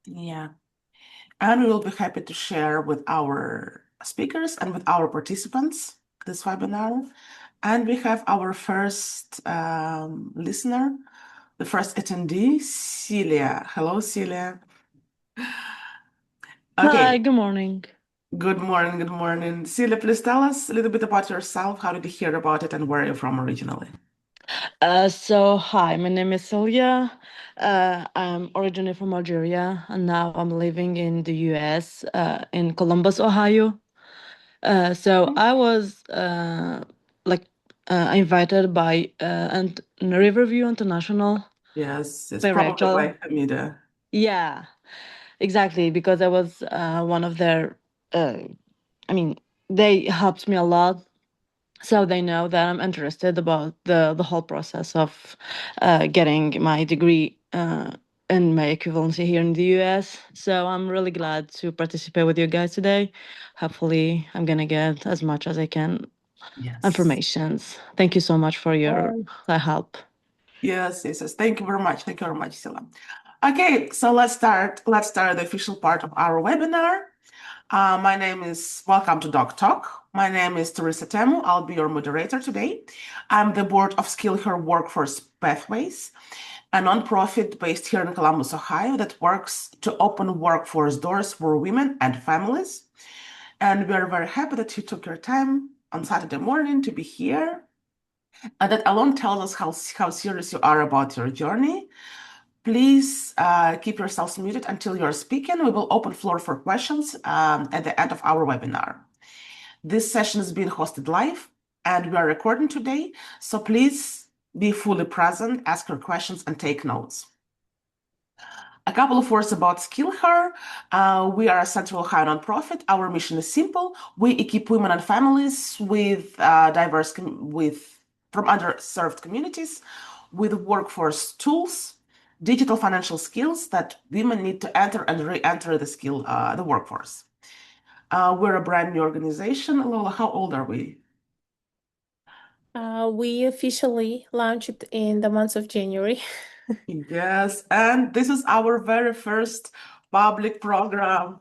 Yeah. And we will be happy to share with our speakers and with our participants this webinar. And we have our first listener, the first attendee, Celia. Hello, Celia. Hi, Okay, good morning. good morning, good morning. Celia, please tell us a little bit about yourself. How did you hear about it and where are you from originally? Hi, my name is Silvia. I'm originally from Algeria, and now I'm living in the US, in Columbus, Ohio. I was like invited by and Riverview International Yes, it's by probably Rachel. by Hamida. Yeah, exactly, because I was one of their. I mean, they helped me a lot. So they know that I'm interested about the whole process of getting my degree and my equivalency here in the US. So I'm really glad to participate with you guys today. Hopefully, I'm gonna get as much as I can Yes. informations. Thank you so much for your help. Yes, yes, yes. Thank you very much. Thank you very much, Sila. Okay, so let's start. Let's start the official part of our webinar. My name is Welcome to DOC.TALK. My name is Teresa Temu. I'll be your moderator today. I'm the board of SkillHer Workforce Pathways, a nonprofit based here in Columbus, Ohio, that works to open workforce doors for women and families. And we're very happy that you took your time on Saturday morning to be here. And that alone tells us how serious you are about your journey. Please keep yourselves muted until you're speaking. We will open floor for questions at the end of our webinar. This session is being hosted live and we are recording today. So please be fully present, ask your questions, and take notes. A couple of words about SkillHer. We are a Central Ohio nonprofit. Our mission is simple. We equip women and families with from underserved communities with workforce tools, digital financial skills that women need to enter and re-enter the workforce. We're a brand new organization. Lola, how old are we? We officially launched in the month of January. Yes, and this is our very first public program.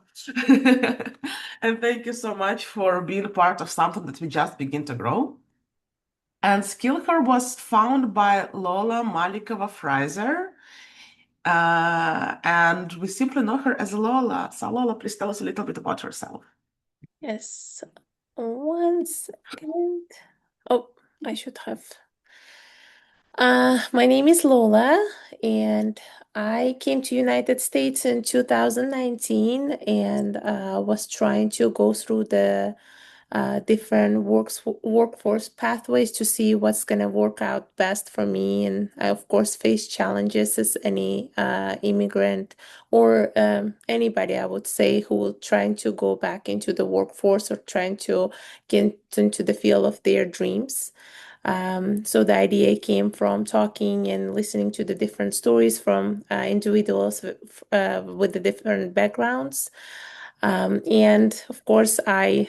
And thank you so much for being part of something that we just begin to grow. And SkillHer was founded by Lola Malikova Fraser, and we simply know her as Lola. So Lola, please tell us a little bit about yourself. Yes. One second. Oh, I should have. My name is Lola, and I came to United States in 2019 and was trying to go through the different workforce pathways to see what's going to work out best for me. And I, of course, face challenges as any immigrant or anybody, I would say, who will trying to go back into the workforce or trying to get into the field of their dreams. So the idea came from talking and listening to the different stories from individuals with the different backgrounds. And of course, I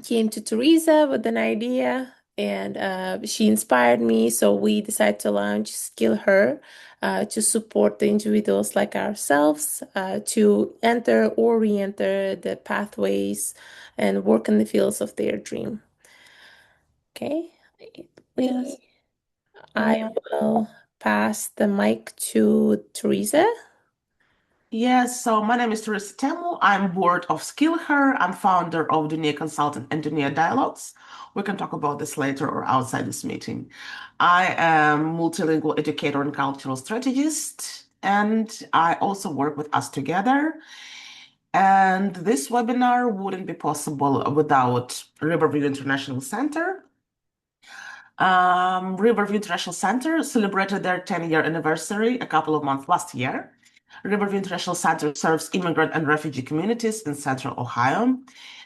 came to Teresa with an idea and she inspired me. So we decided to launch SkillHer to support the individuals like ourselves to enter or re-enter the pathways and work in the fields of their dream. Okay. Yes. I will pass the mic to Teresa. Yes, so my name is Teresa Temu. I'm board of SkillHer. I'm founder of Dunia Consultant and Dunia Dialogues. We can talk about this later or outside this meeting. I am multilingual educator and cultural strategist, and I also work with Us Together. And this webinar wouldn't be possible without Riverview International Center. Riverview International Center celebrated their 10-year anniversary a couple of months last year. Riverview International Center serves immigrant and refugee communities in Central Ohio.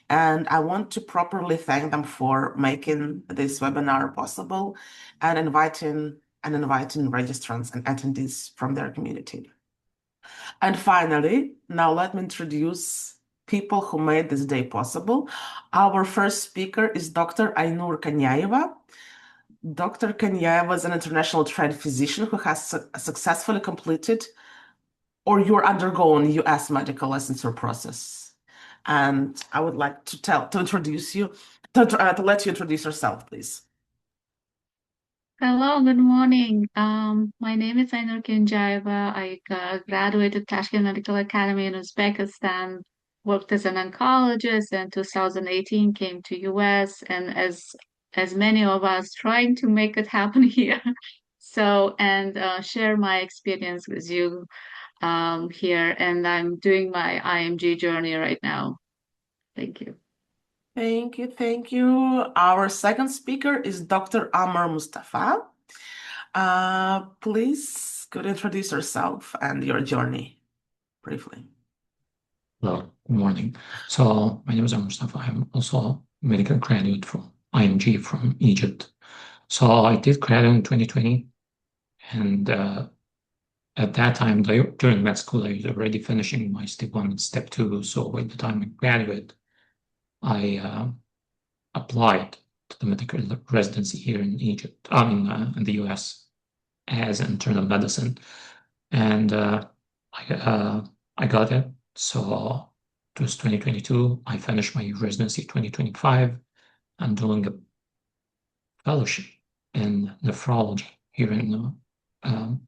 And I want to properly thank them for making this webinar possible and inviting registrants and attendees from their community. And finally, now let me introduce people who made this day possible. Our first speaker is Dr. Aynur Kenjaeva. Dr. Kenyaeva is an international trained physician who has successfully completed or you're undergoing U.S. medical licensure process. And I would like to introduce you, to let you introduce yourself, please. Hello, good morning. My name is Aynur Kenjaeva. I graduated Tashkent Medical Academy in Uzbekistan, worked as an oncologist, and 2018 came to US, and as many of us trying to make it happen here. So, and share my experience with you here, and I'm doing my IMG journey right now. Thank you. Thank you, thank you. Our second speaker is Dr. Amar Mustafa. Please, could you introduce yourself and your journey briefly? Hello, good morning. So my name is Aynur Mustafa. I'm also a medical graduate from IMG from Egypt. So I did graduate in 2020, and at that time, during med school, I was already finishing my step 1 and step 2. So by the time I graduated, I applied to the medical residency here in Egypt, in the US, as internal medicine, and I got it. So it was 2022. I finished my residency 2025. I'm doing a fellowship in nephrology here in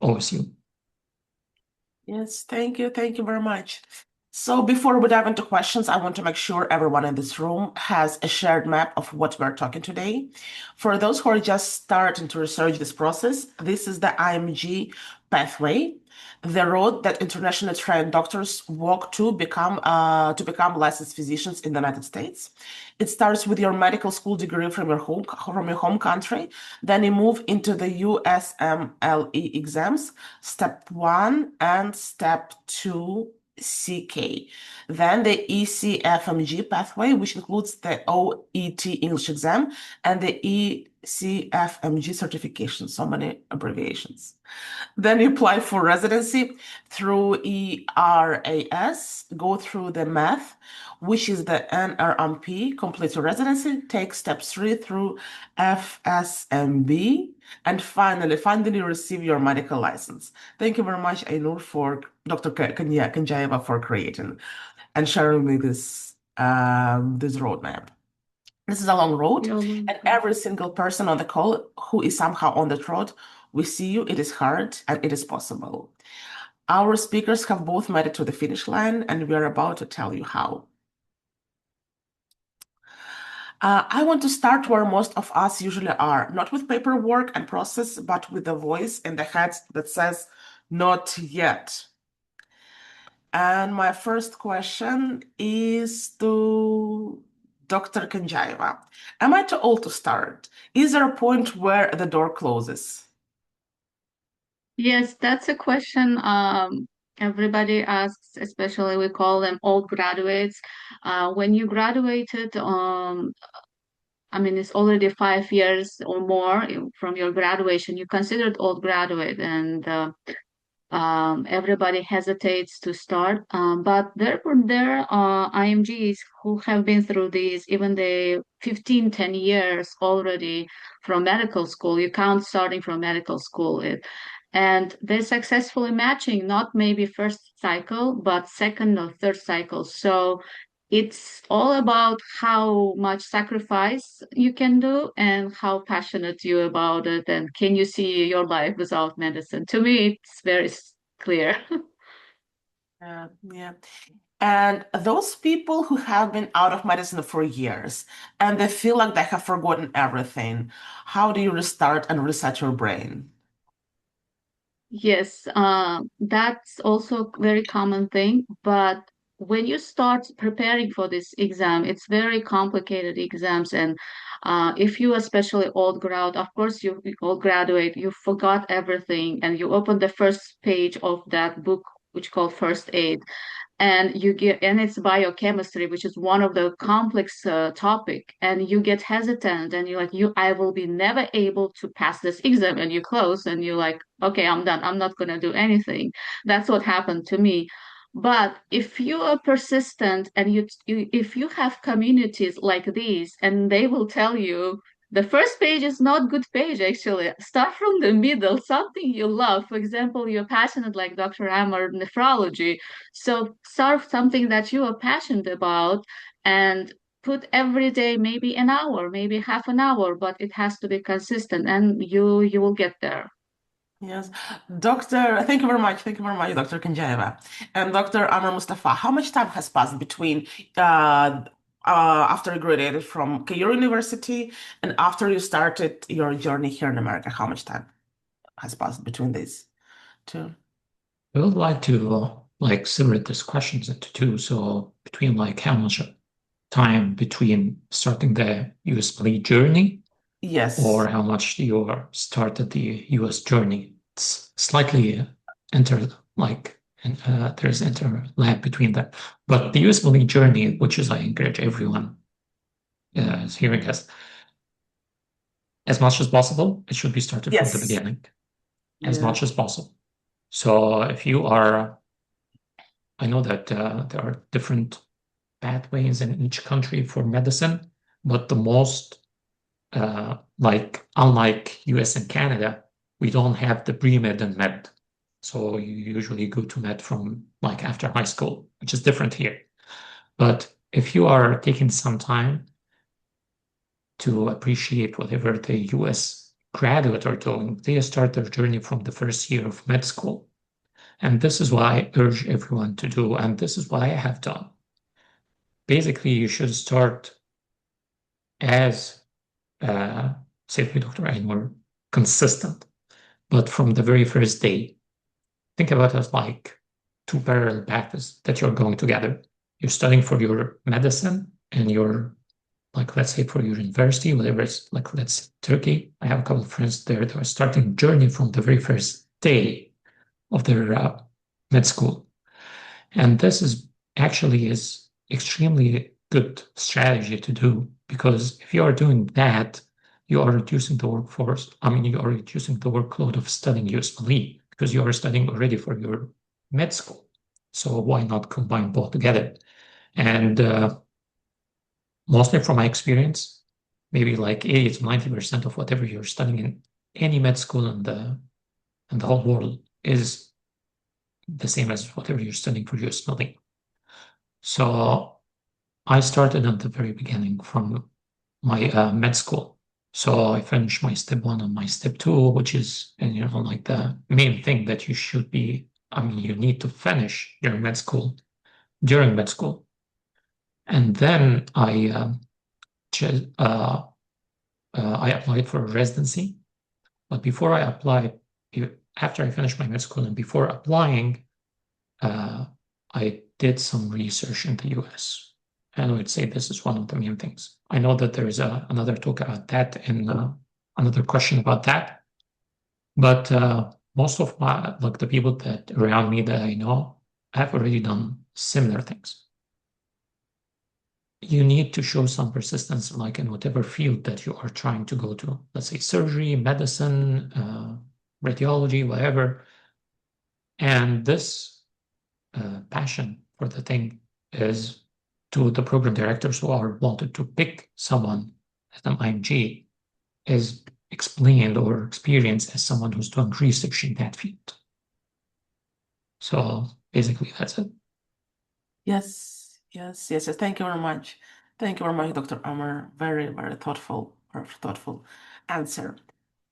OSU. Yes, thank you. Thank you very much. So before we dive into questions, I want to make sure everyone in this room has a shared map of what we're talking today. For those who are just starting to research this process, this is the IMG pathway, the road that internationally trained doctors walk to become licensed physicians in the United States. It starts with your medical school degree from your home country. Then you move into the USMLE exams, step 1 and step 2 CK. Then the ECFMG pathway, which includes the OET English exam and the ECFMG certification, so many abbreviations. Then you apply for residency through ERAS, go through the math, which is the NRMP, complete your residency, take step 3 through FSMB, and finally receive your medical license. Thank you very much, Aynur, for Dr. Kenjaeva for creating and sharing with this roadmap. This is a long road, and every single person on the call who is somehow on that road, we see you. It is hard and it is possible. Our speakers have both made it to the finish line, and we are about to tell you how. I want to start where most of us usually are, not with paperwork and process, but with the voice in the head that says, not yet. And my first question is to Dr. Kenjaeva. Am I too old to start? Is there a point where the door closes? Yes, that's a question everybody asks, especially we call them old graduates. When you graduated, I mean, it's already 5 years or more from your graduation, you considered old graduate, and everybody hesitates to start. But there were IMGs who have been through these, even the 10 years already from medical school. You count starting from medical school. And they're successfully matching, not maybe first cycle, but second or third cycle. So it's all about how much sacrifice you can do and how passionate you about it, and can you see your life without medicine. To me, it's very clear. Yeah. And those people who have been out of medicine for years and they feel like they have forgotten everything, how do you restart and reset your brain? Yes, that's also a very common thing. But when you start preparing for this exam, it's very complicated exams. And if you especially old grad, of course you old graduate, you forgot everything, and you open the first page of that book, which called First Aid, and you get, and it's biochemistry, which is one of the complex topic, and you get hesitant, and you're like, I will be never able to pass this exam, and you close, and you're like, okay, I'm done, I'm not going to do anything. That's what happened to me. But if you are persistent, and if you have communities like these, and they will tell you the first page is not good page, actually. Start from the middle, something you love. For example, you're passionate like Dr. Amr, nephrology. So start something that you are passionate about and put every day maybe an hour, maybe half an hour, but it has to be consistent and you will get there. Yes. Thank you very much. Thank you very much, Dr. Kenjaeva. And Dr. Amr Mustafa, how much time has passed between after you graduated from Cairo University and after you started your journey here in America? How much time has passed between these two? I would like to like separate these questions into two. So between like how much time between starting the USMLE journey Yes. or how much you started the US journey. It's slightly there's interlap between that. But the USMLE journey, which is I encourage everyone is hearing us, as much as possible, it should be started from the Yes. beginning, as Yeah. much as possible. So if you are, I know that there are different pathways in each country for medicine, but the most unlike US and Canada, we don't have the pre-med and med. So you usually go to med from like after high school, which is different here. But if you are taking some time to appreciate whatever the US graduate are doing, they start their journey from the first year of med school. And this is what I urge everyone to do. And this is what I have done. Basically, you should start as said by Dr. Aynur, consistent. But from the very first day, think about it as like two parallel paths that you're going together. You're studying for your medicine and you're like, let's say for your university, whatever it's like, let's say Turkey. I have a couple of friends there that are starting journey from the very first day of their med school. And this is extremely good strategy to do, because if you are doing that, you are reducing the workforce. I mean, you are reducing the workload of studying USMLE because you are studying already for your med school. So why not combine both together? And mostly from my experience, maybe like 80 to 90% of whatever you're studying in any med school in the whole world is the same as whatever you're studying for USMLE. So I started at the very beginning from my med school. So I finished my step 1 and my step 2, which is, like the main thing that you should be, you need to finish your med school during med school. And then I applied for a residency. But before I applied, after I finished my med school and before applying, I did some research in the US. And I would say this is one of the main things. I know that there is another talk about that and another question about that. But most of the people that around me that I know have already done similar things. You need to show some persistence, like in whatever field that you are trying to go to. Let's say surgery, medicine, radiology, whatever. And this passion for the thing is to the program directors who are wanted to pick someone as an IMG is explained or experienced as someone who's doing research in that field. So basically that's it. Yes. Thank you very much. Thank you very much, Dr. Amr. Very, very thoughtful answer.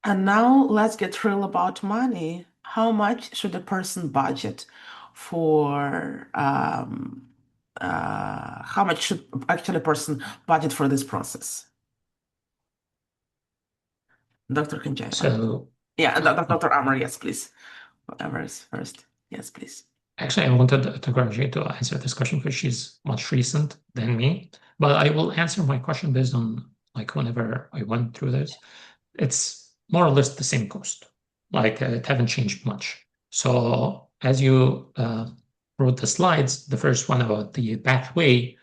And now let's get real about money. How much should a person budget for how much should actually a person budget for this process? Dr. Kenjaeva. So yeah, Dr. Amr, yes, please. Whatever is first. Yes, please. Actually, I wanted to graduate to answer this question because she's much recent than me. But I will answer my question based on like whenever I went through this. It's more or less the same cost. Like it haven't changed much. So as you wrote the slides, the first one about the pathway.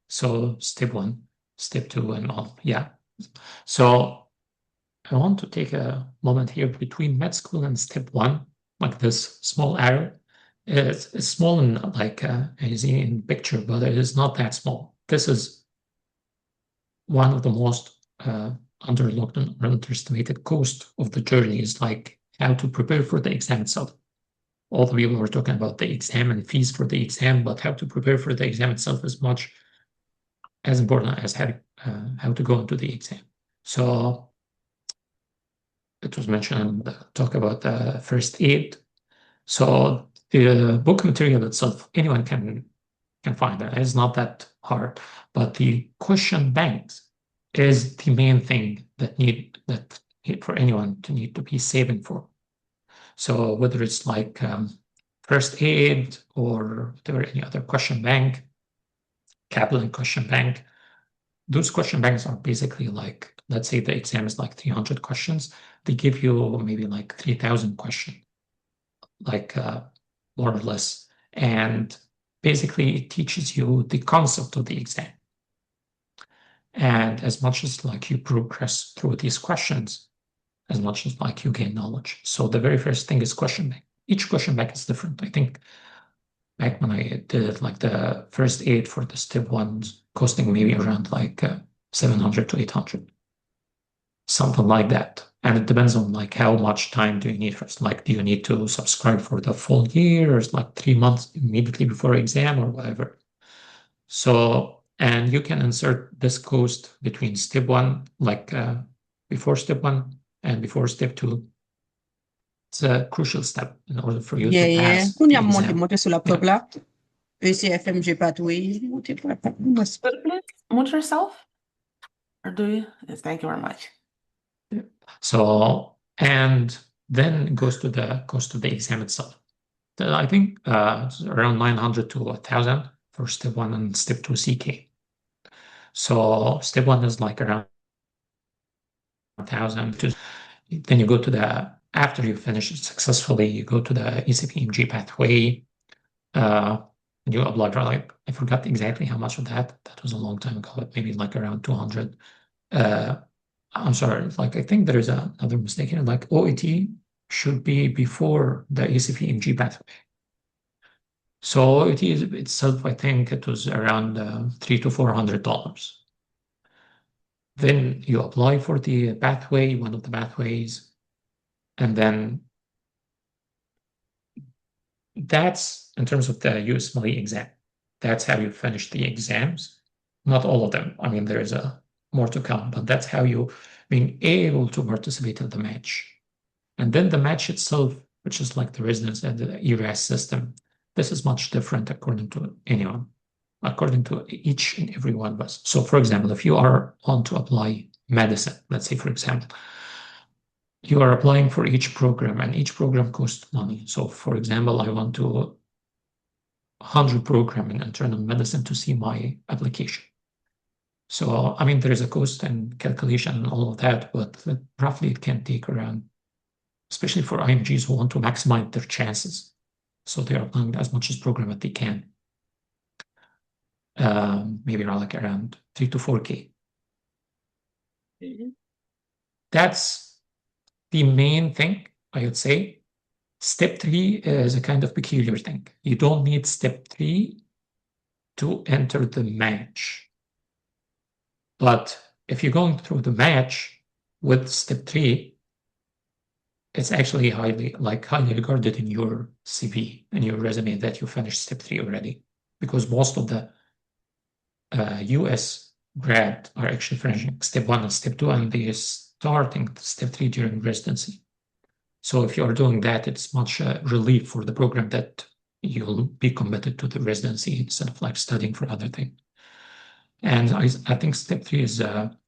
So step 1, step 2, and all. Yeah. So I want to take a moment here between med school and step 1, like this small arrow. It's small and like you see in picture, but it is not that small. This is one of the most underlooked and underestimated cost of the journey is like how to prepare for the exam itself. All the people were talking about the exam and fees for the exam, but how to prepare for the exam itself is much as important as how to go into the exam. So it was mentioned, talk about the first aid. So the book material itself, anyone can find it. It's not that hard, but the question banks is the main thing that for anyone to need to be saving for. So whether it's like first aid or whatever, any other question bank, Kaplan question bank, those question banks are basically like, let's say the exam is like 300 questions. They give you maybe like 3,000 questions, like more or less. And basically it teaches you the concept of the exam. And as much as like you progress through these questions, as much as like you gain knowledge. So the very first thing is question bank. Each question bank is different. I think back when I did like the first aid for the step ones, costing maybe around like 700 to 800, something like that. And it depends on like how much time do you need first. Like, do you need to subscribe for the full year, or it's like 3 months immediately before exam or whatever. So, and you can insert this cost between step one, like before step one and before step two. It's a crucial step in order for you to pass Koun the ya exam. monte sou laptop la, ECFMG pathway, monte pou la Please mute yourself. Or do you? Yes, thank you very much. So, and then it goes to the cost of the exam itself. I think it's around 900 to 1,000 for step one and step two CK. So step one is like around 1,000. Then you go to after you finish it successfully, you go to the ECFMG pathway. And you apply for like, I forgot exactly how much of that. That was a long time ago, but maybe like around 200. I'm sorry, like I think there is another mistake here. Like OET should be before the ECFMG pathway. So OET itself, I think it was around $300 to $400. Then you apply for the pathway, one of the pathways, and then that's in terms of the USMLE exam. That's how you finish the exams. Not all of them. I mean, there is more to come, but that's how you being able to participate in the match. And then the match itself, which is like the residence and the ERAS system, this is much different according to anyone, according to each and every one of us. So for example, if you are on to apply medicine, let's say for example, you are applying for each program and each program costs money. So for example, I want to 100 program in internal medicine to see my application. So, I mean, there is a cost and calculation and all of that, but roughly it can take around, especially for IMGs who want to maximize their chances. So they are applying as much as program as they can. Maybe around 3 to 4K. That's the main thing, I would say. Step 3 is a kind of peculiar thing. You don't need step 3 to enter the match. But if you're going through the match with step 3, it's actually highly regarded in your CV and your resume that you finished step 3 already, because most of the US grad are actually finishing step 1 and step 2, and they're starting step 3 during residency. So if you are doing that, it's much relief for the program that you'll be committed to the residency instead of like studying for other things. And I think step 3 is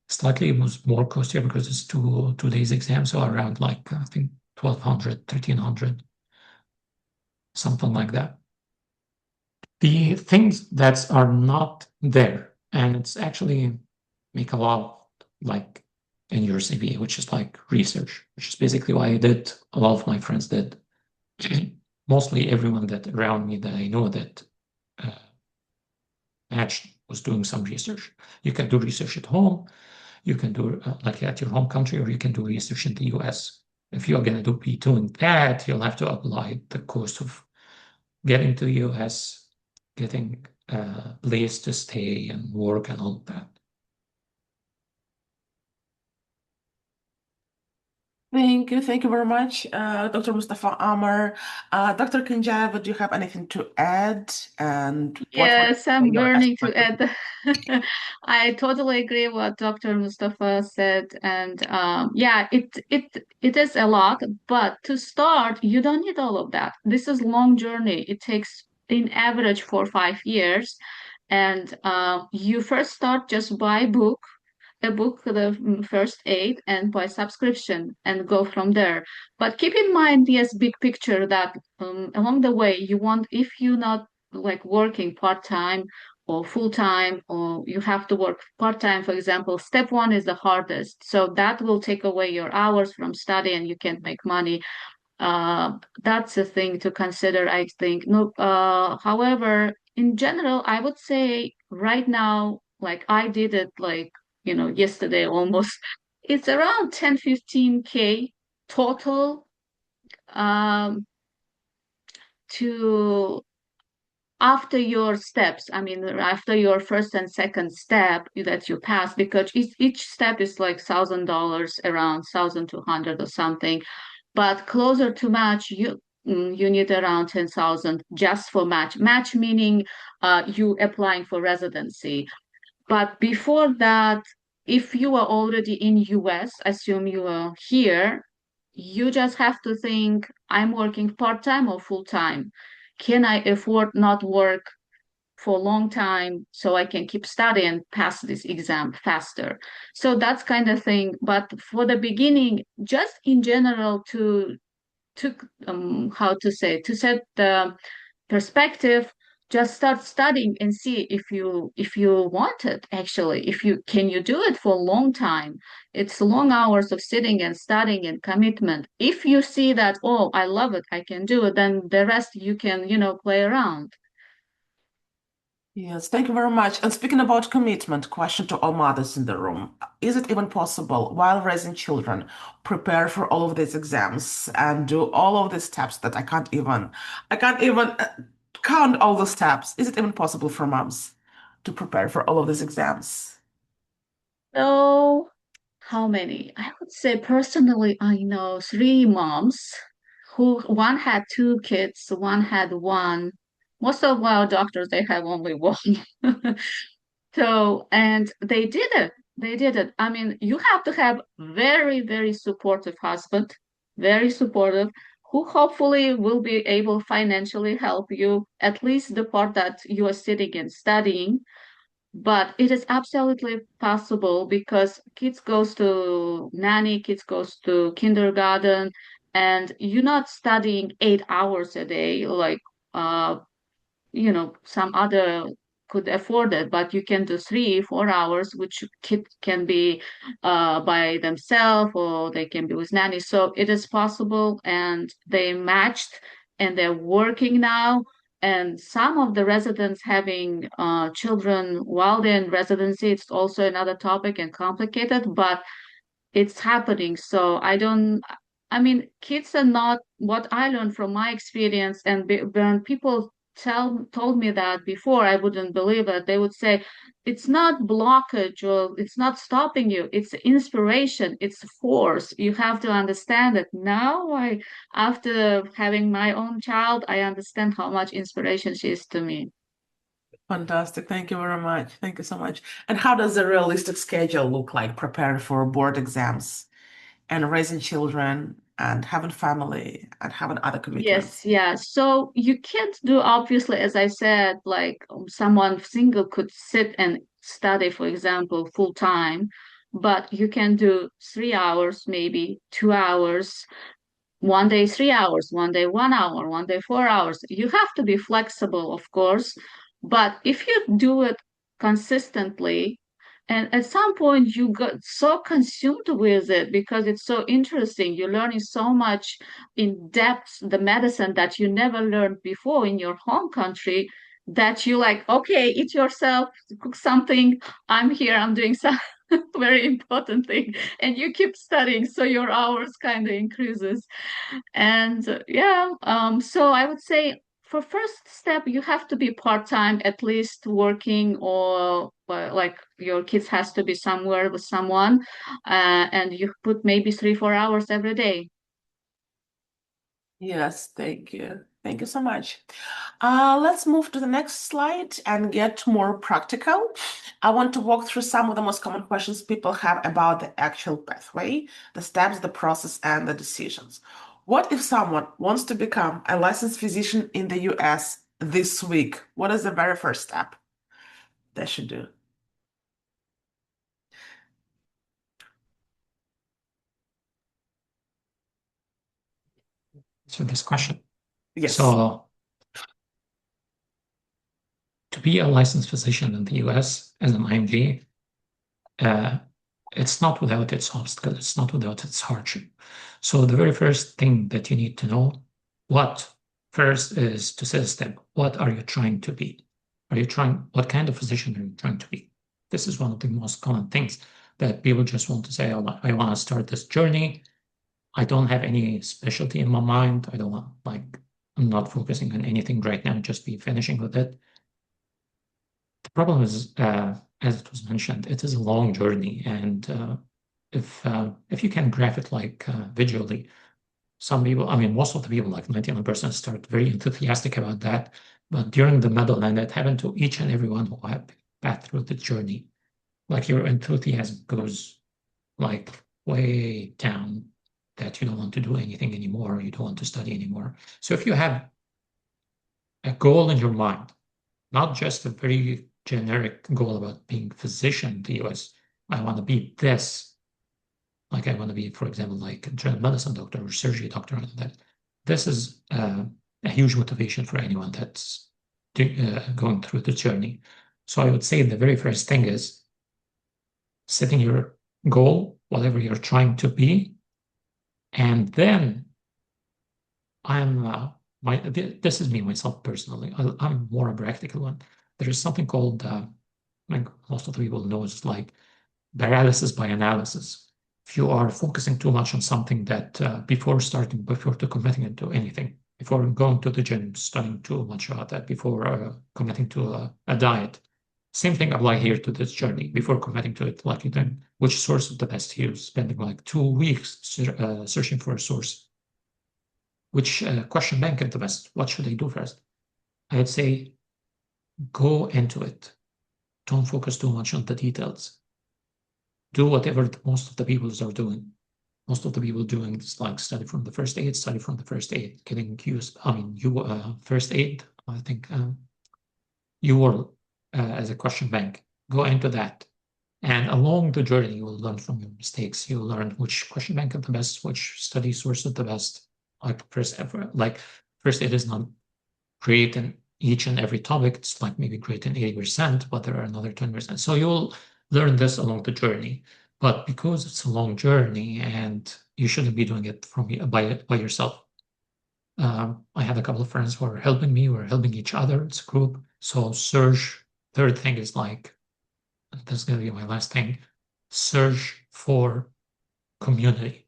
slightly more costlier because it's two days exam, so around like I think 1,200, 1,300, something like that. The things that are not there, and it's actually make a lot like in your CV, which is like research, which is basically what I did. A lot of my friends did. Mostly everyone that around me that I know that matched was doing some research. You can do research at home, you can do like at your home country, or you can do research in the US. If you're going to be doing that, you'll have to apply the cost of getting to the US, getting a place to stay and work and all of that. Thank you. Thank you very much, Dr. Mustafa Amar. Dr. Kenjaeva, do you have anything to add? And what would Yes, be I'm your burning to estimate? add. I totally agree what Dr. Mustafa said, and yeah, it is a lot. But to start, you don't need all of that. This is long journey. It takes, in average, 4 or 5 years, and you first start just buy a book, the first aid, and by subscription, and go from there. But keep in mind, yes, big picture that along the way, you want, if you're not like working part-time or full-time, or you have to work part-time, for example, step one is the hardest. So that will take away your hours from study and you can't make money. That's a thing to consider, I think. No, however, in general, I would say right now, like I did it like, yesterday almost, it's around 10, 15K total, um, to after your steps. I mean, after your first and second step that you pass, because each step is like $1,000, around 1,200 or something. But closer to match, you need around 10,000 just for match. Match meaning you applying for residency. But before that, if you are already in US, assume you are here, you just have to think, I'm working part-time or full-time. Can I afford not work for a long time so I can keep studying, pass this exam faster? So that's kind of thing. But for the beginning, just in general, to how to say, to set the perspective, just start studying and see if you want it. Actually, if you can, you do it for a long time. It's long hours of sitting and studying and commitment. If you see that, oh, I love it, I can do it, then the rest you can, play around. Yes, thank you very much. And speaking about commitment, question to all mothers in the room. Is it even possible while raising children, prepare for all of these exams and do all of these steps that I can't even count all the steps. Is it even possible for moms to prepare for all of these exams? So how many? I would say personally, I know three moms who, one had two kids, one had one. Most of our doctors, they have only one. So, and they did it. They did it. I mean, you have to have very, very supportive husband, very supportive, who hopefully will be able financially help you, at least the part that you are sitting and studying. But it is absolutely possible because kids goes to nanny, kids goes to kindergarten, and you're not studying 8 hours a day like some other could afford it, but you can do 3 4 hours, which kid can be by themselves or they can be with nanny. So it is possible, and they matched, and they're working now. And some of the residents having children while they're in residency, it's also another topic and complicated, but it's happening. So I mean, kids are not, what I learned from my experience, and when people told me that before, I wouldn't believe it. They would say, it's not blockage or it's not stopping you. It's inspiration. It's force. You have to understand it. Now, after having my own child, I understand how much inspiration she is to me. Fantastic. Thank you very much. Thank you so much. And how does a realistic schedule look like preparing for board exams and raising children and having family and having other Yes, commitments? yeah. So you can't do, obviously, as I said, like someone single could sit and study, for example, full time, but you can do 3 hours, maybe 2 hours, one day 3 hours, one day 1 hour, one day 4 hours. You have to be flexible, of course, but if you do it consistently, and at some point you got so consumed with it because it's so interesting, you're learning so much in depth the medicine that you never learned before in your home country, that you like, okay, eat yourself, cook something. I'm here, I'm doing some very important thing, and you keep studying, so your hours kind of increases. And yeah, so I would say for first step, you have to be part-time, at least working, or like your kids has to be somewhere with someone, and you put maybe 3-4 hours every day. Yes, thank you. Thank you so much. Let's move to the next slide and get more practical. I want to walk through some of the most common questions people have about the actual pathway, the steps, the process, and the decisions. What if someone wants to become a licensed physician in the US this week? What is the very first step they should do? So this question. Yes. So to be a licensed physician in the US as an IMG, it's not without its obstacle, it's not without its hardship. So the very first thing that you need to know, first is to set a step. What are you trying to be? What kind of physician are you trying to be? This is one of the most common things that people just want to say, oh, I want to start this journey. I don't have any specialty in my mind. I'm not focusing on anything right now, just be finishing with it. The problem is, as it was mentioned, it is a long journey, and if you can graph it visually, some people, I mean, most of the people, like 99%, start very enthusiastic about that. But during the middle, and that happened to each and everyone who have passed through the journey, like your enthusiasm goes like way down, that you don't want to do anything anymore, you don't want to study anymore. So if you have a goal in your mind, not just a very generic goal about being a physician in the US, I want to be this. Like I want to be, for example, like a general medicine doctor or surgery doctor, and that. This is a huge motivation for anyone that's going through the journey. So I would say the very first thing is setting your goal, whatever you're trying to be, and then this is me myself personally. I'm more a practical one. There is something called, like most of the people know, it's like paralysis by analysis. If you are focusing too much on something that before committing into anything, before going to the gym, studying too much about that, before committing to a diet. Same thing apply here to this journey. Before committing to it, like you then, which source is the best here? Spending like 2 weeks searching for a source. Which question bank is the best? What should I do first? I would say go into it. Don't focus too much on the details. Do whatever most of the people are doing. Most of the people doing is like study from the first aid, getting used. I mean, first aid, I think you will, as a question bank, go into that. And along the journey, you will learn from your mistakes. You'll learn which question bank is the best, which study source is the best. Like first aid is not great in each and every topic. It's like maybe great in 80%, but there are another 20%. So you'll learn this along the journey. But because it's a long journey and you shouldn't be doing it by yourself. I had a couple of friends who are helping me, we're helping each other. It's a group. So search. Third thing is like, this is going to be my last thing, search for community.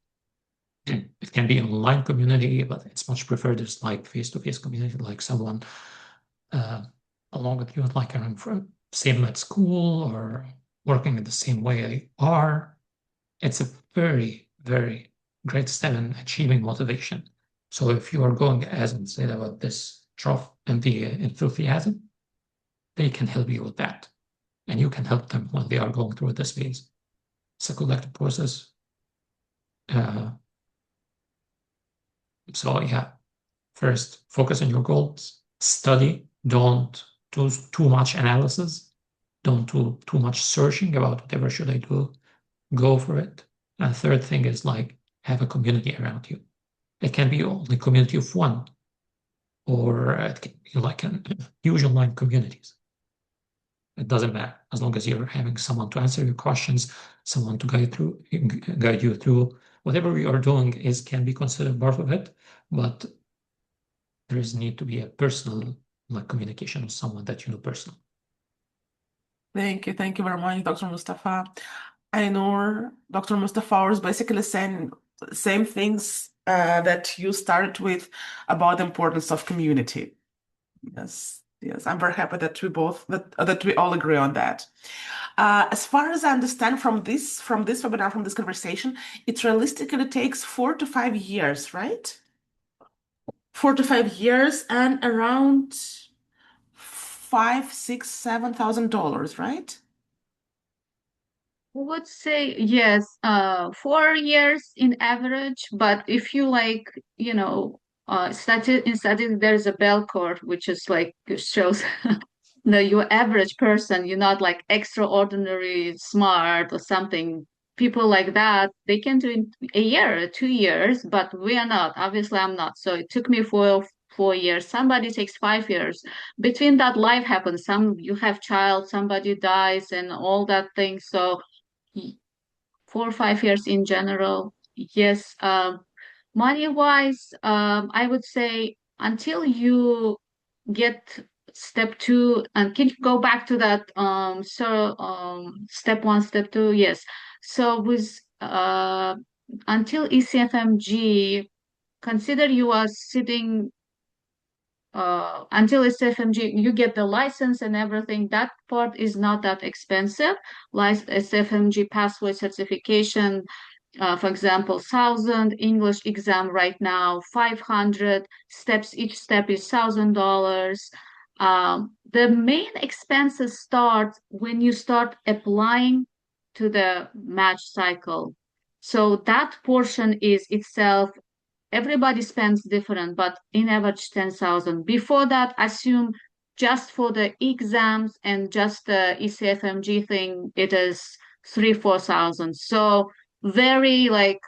It can be an online community, but it's much preferred as like face-to-face community, like someone along with you, like I'm from same at school or working in the same way they are. It's a very, very great step in achieving motivation. So if you are going, as I said, about this trough and the enthusiasm, they can help you with that. And you can help them when they are going through this phase. It's a collective process. So yeah, first focus on your goals, study, don't do too much analysis, don't do too much searching about whatever should I do, go for it. And third thing is like have a community around you. It can be only community of one, or it can be like huge online communities. It doesn't matter, as long as you're having someone to answer your questions, someone to guide you through whatever you are doing can be considered part of it, but there is need to be a personal communication with someone that you know personally. Thank you very much, Dr. Mustafa. Aynur, Dr. Mustafa was basically saying same things that you started with about the importance of community. Yes, yes, I'm very happy that that we all agree on that. As far as I understand from this webinar, from this conversation, it realistically takes 4 to 5 years, right? 4 to 5 years and around $5, $6, $7,000, right? Would say yes, 4 years in average, but if you like, in statistics, there's a bell curve, which is like shows your average person, you're not like extraordinary smart or something. People like that, they can do in a year, 2 years, but we are not. Obviously, I'm not. So it took me 4 years. Somebody takes 5 years. Between that, life happens. You have child, somebody dies, and all that thing. So 4 or 5 years in general. Yes. Money wise, I would say until you get step two, and can you go back to that? Step one, step two. Yes. So with until ECFMG, consider you are sitting until SFMG, you get the license and everything. That part is not that expensive. Like SFMG pathway certification, for example, 1,000 English exam right now, 500 steps. Each step is $1,000. The main expenses start when you start applying to the match cycle. So that portion is itself, everybody spends different, but in average 10,000. Before that, assume just for the exams and just the ECFMG thing, it is 3, 4,000. So very like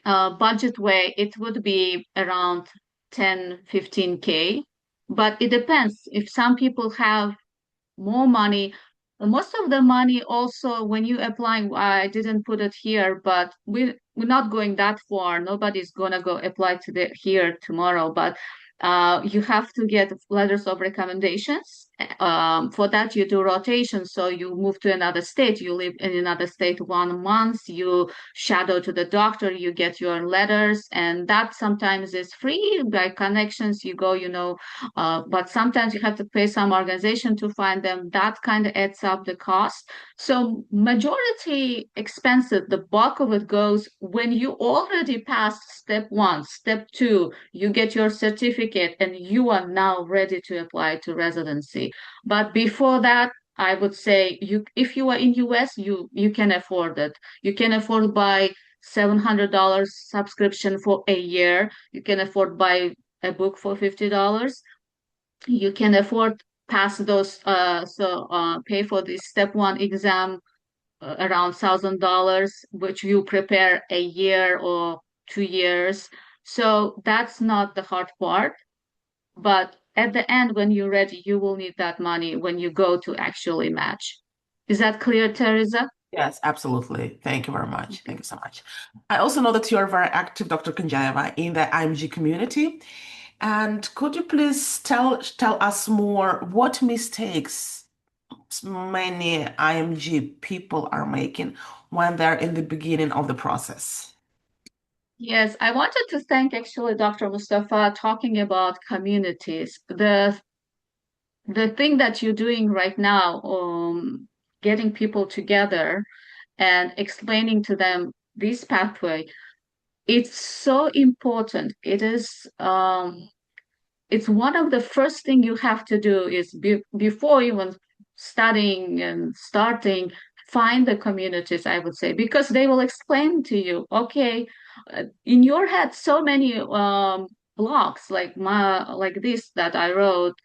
budget way, it would be around 10, 15K. But it depends. If some people have more money. Most of the money also when you applying, I didn't put it here, but we're not going that far. Nobody's gonna go apply to the here tomorrow, but you have to get letters of recommendations. For that you do rotation. So you move to another state, you live in another state 1 month, you shadow to the doctor, you get your letters, and that sometimes is free by connections. You go, but sometimes you have to pay some organization to find them. That kind of adds up the cost. So majority expensive, the bulk of it goes when you already passed step one, step two, you get your certificate and you are now ready to apply to residency. But before that, I would say if you are in US, you can afford it. You can afford buy $700 subscription for a year. You can afford buy a book for $50. You can afford pass those pay for this step one exam around $1,000, which you prepare a year or 2 years. So that's not the hard part, but at the end when you're ready, you will need that money when you go to actually match. Is that clear, Teresa? Yes, absolutely. Thank you very much. Thank you so much. I also know that you are very active, Dr. Kenjaeva, in the IMG community. And could you please tell us more what mistakes many IMG people are making when they're in the beginning of the process? Yes, I wanted to thank actually Dr. Mustafa talking about communities. The thing that you're doing right now, getting people together and explaining to them this pathway, it's so important. It's one of the first thing you have to do is before even studying and starting, find the communities, I would say, because they will explain to you, okay, in your head, so many blogs like this that I wrote.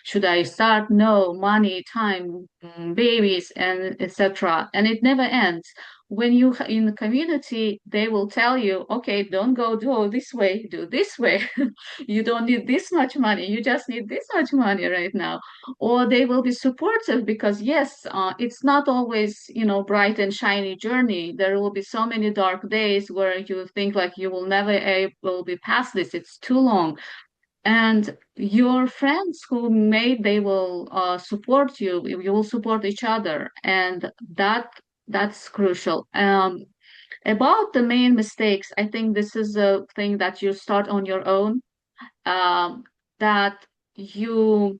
Should I start? No, money, time, babies, and etc. And it never ends. When you in the community, they will tell you, okay, don't go do this way, do this way. You don't need this much money, you just need this much money right now. Or they will be supportive because yes, it's not always bright and shiny journey. There will be so many dark days where you think like you will never able be past this, it's too long. And your friends who made, they will support you, you will support each other, and that's crucial. About the main mistakes, I think this is a thing that you start on your own, um, that you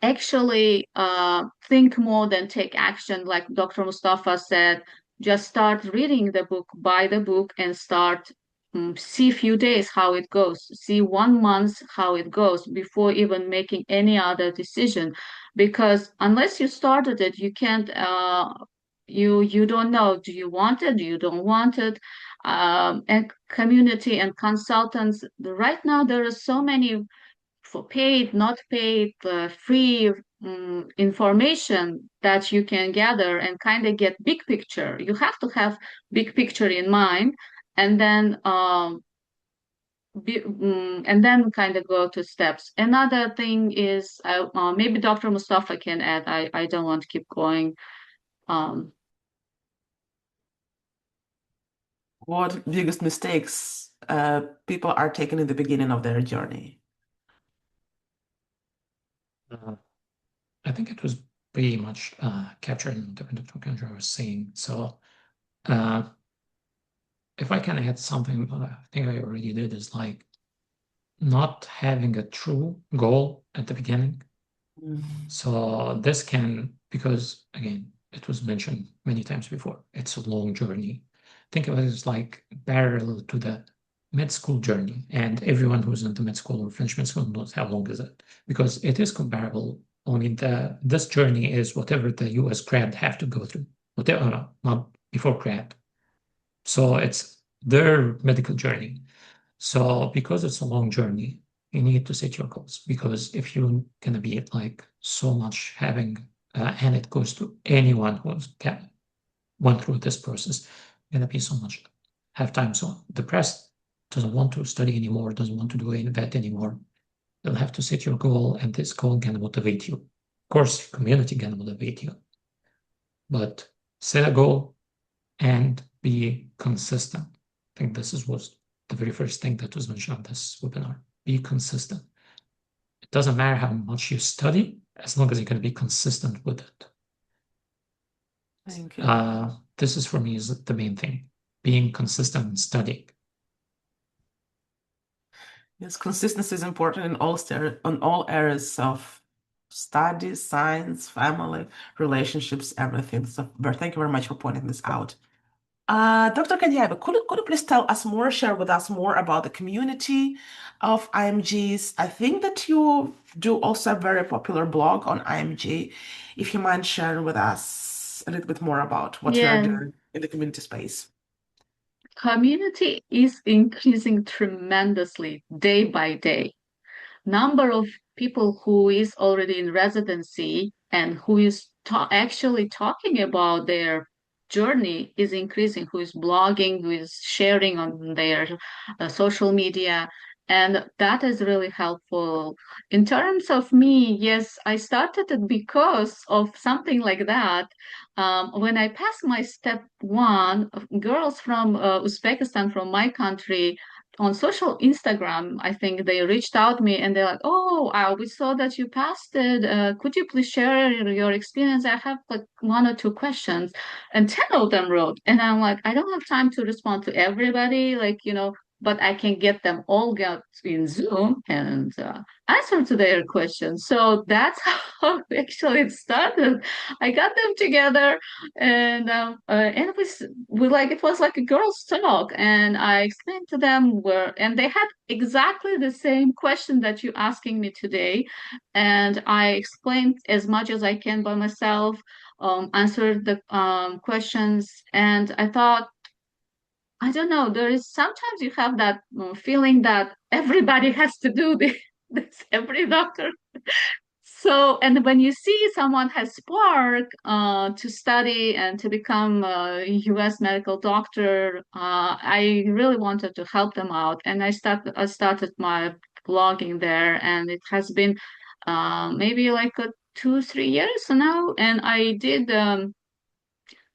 actually think more than take action. Like Dr. Mustafa said, just start reading the book, buy the book, and start see a few days how it goes, see 1 month how it goes before even making any other decision. Because unless you started it, you can't. You don't know. Do you want it? Do you don't want it? And community and consultants. Right now, there are so many for paid, not paid, free information that you can gather and kind of get big picture. You have to have big picture in mind, and then and then kind of go to steps. Another thing is maybe Dr. Mustafa can add. I don't want to keep going. Um, What biggest mistakes people are taking in the beginning of their journey? I think it was pretty much captured in what Dr. Kenjaeva was saying. So if I can add something, I think I already did, is like not having a true goal at the beginning. So this can, because again, it was mentioned many times before, it's a long journey. Think of it as like parallel to the med school journey, and everyone who's in the med school or finished med school knows how long is it, because it is comparable. Only this journey is whatever the US grad have to go through, whatever, not before grad. So it's their medical journey. So because it's a long journey, you need to set your goals, because if you're gonna be like so much having, and it goes to anyone who's went through this process, gonna be so much have time so depressed, doesn't want to study anymore, doesn't want to do that anymore. You'll have to set your goal, and this goal can motivate you. Of course, community can motivate you, but set a goal and be consistent. I think this was the very first thing that was mentioned on this webinar. Be consistent. It doesn't matter how much you study, as long as you can be consistent with it. Thank you. This is, for me, is the main thing, being consistent in studying. Yes, consistency is important in all areas of study, science, family, relationships, everything. So thank you very much for pointing this out. Dr. Kenjaeva, could you please tell us more, share with us more about the community of IMGs? I think that you do also a very popular blog on IMG. If you mind sharing with us a little bit more about what you are yeah. doing in the community space. Community is increasing tremendously day by day. Number of people who is already in residency and who is actually talking about their journey is increasing, who is blogging, who is sharing on their social media. And that is really helpful. In terms of me, yes, I started it because of something like that. When I passed my step one, girls from Uzbekistan, from my country, on social Instagram, I think they reached out to me and they're like, "Oh, we saw that you passed it. Could you please share your experience? I have like 1 or 2 questions." And 10 of them wrote. And I'm like, I don't have time to respond to everybody, like, but I can get them all got in Zoom and answer to their questions. So that's how actually it started. I got them together and it was like a girls' talk, and I explained to them and they had exactly the same question that you're asking me today, and I explained as much as I can by myself, answered the questions, and I thought, I don't know, there is sometimes you have that feeling that everybody has to do this, every doctor. So, and when you see someone has spark to study and to become a U.S. medical doctor, I really wanted to help them out, and I started my blogging there, and it has been maybe like 2-3 years now, and I did.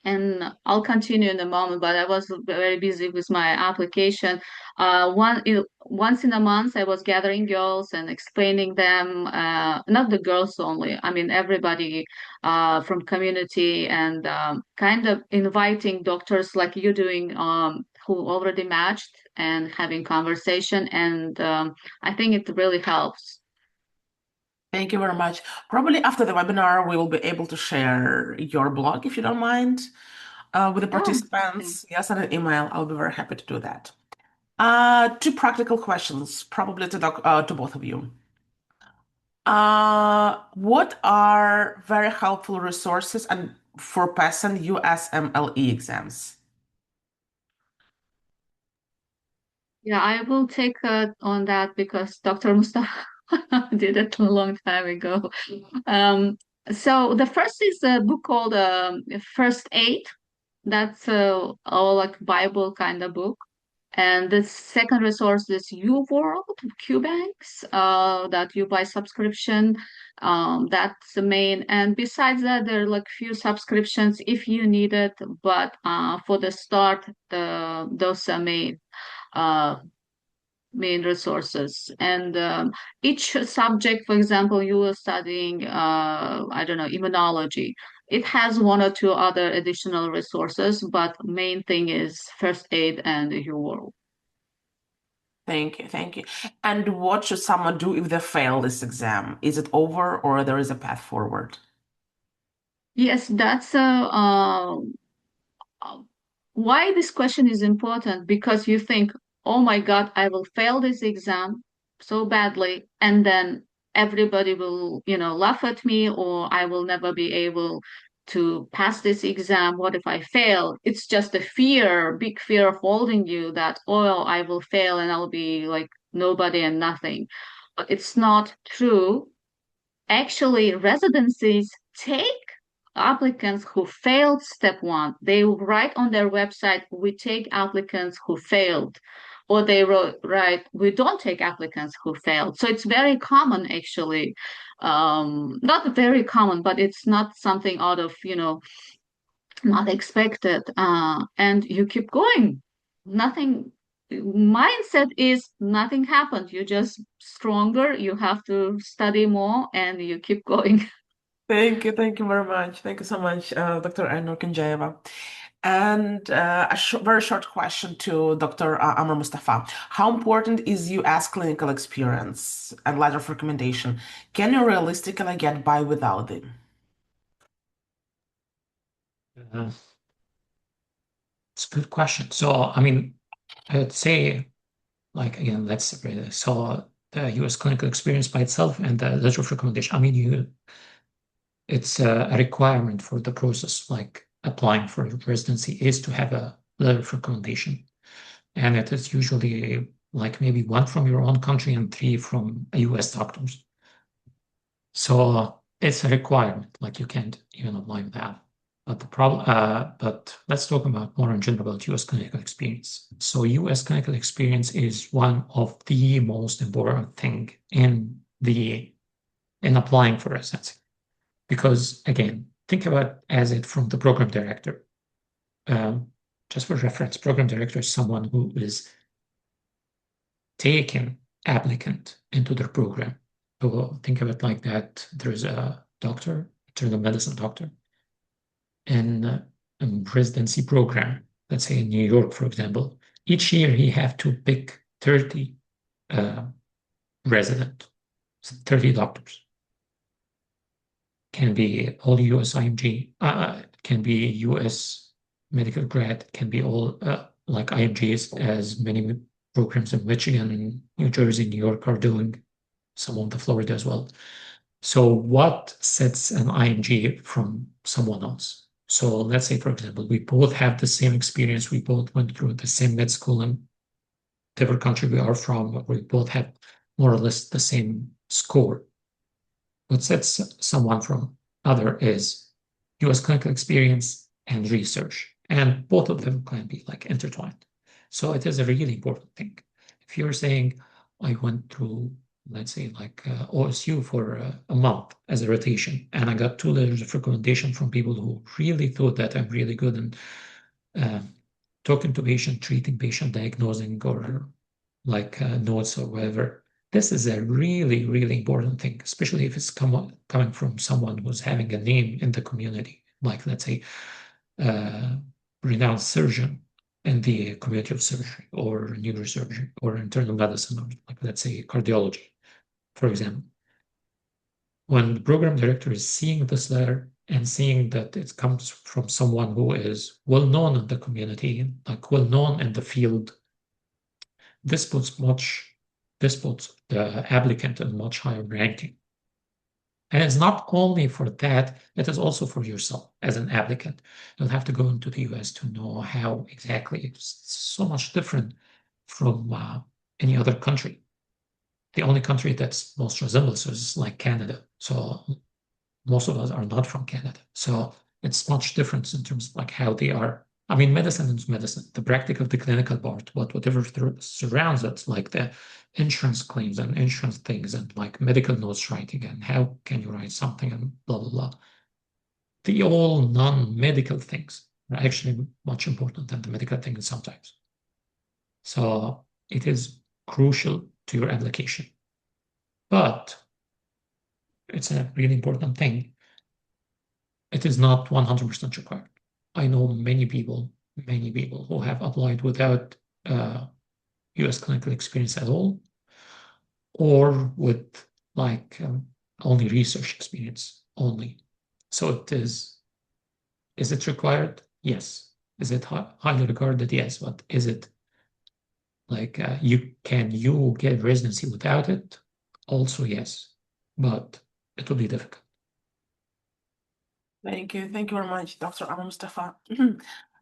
And I'll continue in a moment, but I was very busy with my application. Once in a month, I was gathering girls and explaining them, not the girls only, I mean, everybody from community, and kind of inviting doctors like you doing, who already matched, and having conversation. And I think it really helps. Thank you very much. Probably after the webinar, we will be able to share your blog, if you don't mind, with the participants. Yes, and an email. I'll be very happy to do that. Two practical questions, probably to both of you. What are very helpful resources and for passing USMLE exams? Yeah, I will take on that because Dr. Mustafa did it a long time ago. So the first is a book called First Aid. That's all like Bible kind of book. And the second resource is UWorld, QBanks, that you buy subscription. That's the main. And besides that, there are like few subscriptions if you need it. But for the start, those are main resources. And each subject, for example, you were studying, I don't know, immunology. It has one or two other additional resources, but main thing is first aid and your world. Thank you, thank you. And what should someone do if they fail this exam? Is it over or there is a path forward? Yes, that's why this question is important, because you think, oh my God, I will fail this exam so badly, and then everybody will, laugh at me, or I will never be able to pass this exam. What if I fail? It's just a fear, big fear holding you that, oh, I will fail and I'll be like nobody and nothing. But it's not true. Actually, residencies take applicants who failed step one. They write on their website, we take applicants who failed. Or they write, we don't take applicants who failed. So it's very common, actually. Not very common, but it's not something out of, not expected. And you keep going. Nothing, mindset is nothing happened. You're just stronger. You have to study more and you keep going. Thank you very much. Thank you so much, Dr. Aynur Kenjaeva. And very short question to Dr. Amr Mustafa. How important is US clinical experience and letter of recommendation? Can you realistically get by without them? It's a good question. So, I mean, I'd say, like, again, let's separate this. So, the US clinical experience by itself and the letter of recommendation, I mean, it's a requirement for the process, like applying for residency, is to have a letter of recommendation. And it is usually like maybe one from your own country and 3 from US doctors. So it's a requirement, like you can't even apply that. But the problem, but let's talk about more in general about US clinical experience. So US clinical experience is one of the most important thing in applying for residency. Because again, think about as it from the program director. Just for reference, program director is someone who is taking applicant into their program. So think of it like that. There's a doctor, internal medicine doctor, in a residency program, let's say in New York, for example. Each year he have to pick 30 resident, 30 doctors. Can be all US IMG, can be US medical grad, can be all like IMGs, as many programs in Michigan and New Jersey, New York are doing, some of the Florida as well. So what sets an IMG from someone else? So let's say, for example, we both have the same experience, we both went through the same med school in whatever country we are from, we both have more or less the same score. What sets someone from other is US clinical experience and research, and both of them can be like intertwined. So it is a really important thing. If you're saying, I went through, let's say, like OSU for a month as a rotation, and I got 2 letters of recommendation from people who really thought that I'm really good in talking to patient, treating patient, diagnosing, or like notes or whatever. This is a really, really important thing, especially if it's coming from someone who's having a name in the community, like let's say renowned surgeon in the community of surgery or neurosurgery or internal medicine, or like let's say cardiology, for example. when the program director is seeing this letter and seeing that it comes from someone who is well known in the community, like well known in the field, this puts the applicant in much higher ranking. And it's not only for that, it is also for yourself as an applicant. You'll have to go into the US to know how exactly it's so much different from any other country. The only country that's most resembles is like Canada. So most of us are not from Canada. So it's much different in terms of like how they are. I mean, medicine is medicine, the practical, the clinical part, but whatever surrounds it, like the insurance claims and insurance things and like medical notes writing and how can you write something and blah, blah, blah. The all non-medical things are actually much important than the medical things sometimes. So it is crucial to your application. But it's a really important thing. It is not 100% required. I know many people who have applied without US clinical experience at all, or with like only research experience only. So is it required? Yes. Is it highly regarded? Yes. But is it like can you get residency without it? Also, yes. But it will be difficult. Thank you. Thank you very much, Dr. Mustafa.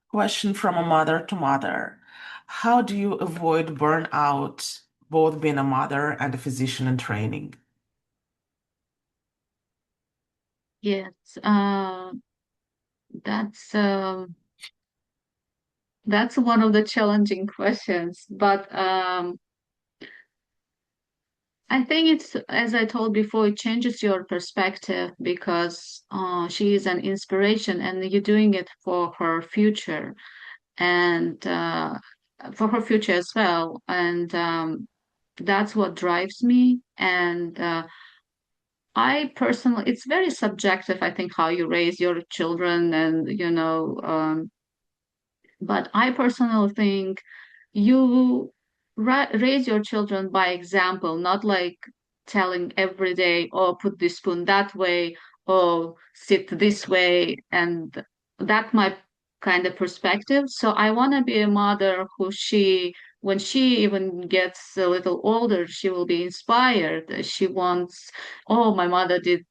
Question from a mother to mother. How do you avoid burnout, both being a mother and a physician in training? Yes, that's one of the challenging questions, but I think it's, as I told before, it changes your perspective because she is an inspiration and you're doing it for her future and for her future as well. And that's what drives me. And I personally, it's very subjective, I think, how you raise your children and, but I personally think you raise your children by example, not like telling every day, oh, put this spoon that way, oh, sit this way. And that my kind of perspective. So I want to be a mother who when she even gets a little older, she will be inspired. She wants, oh, my mother did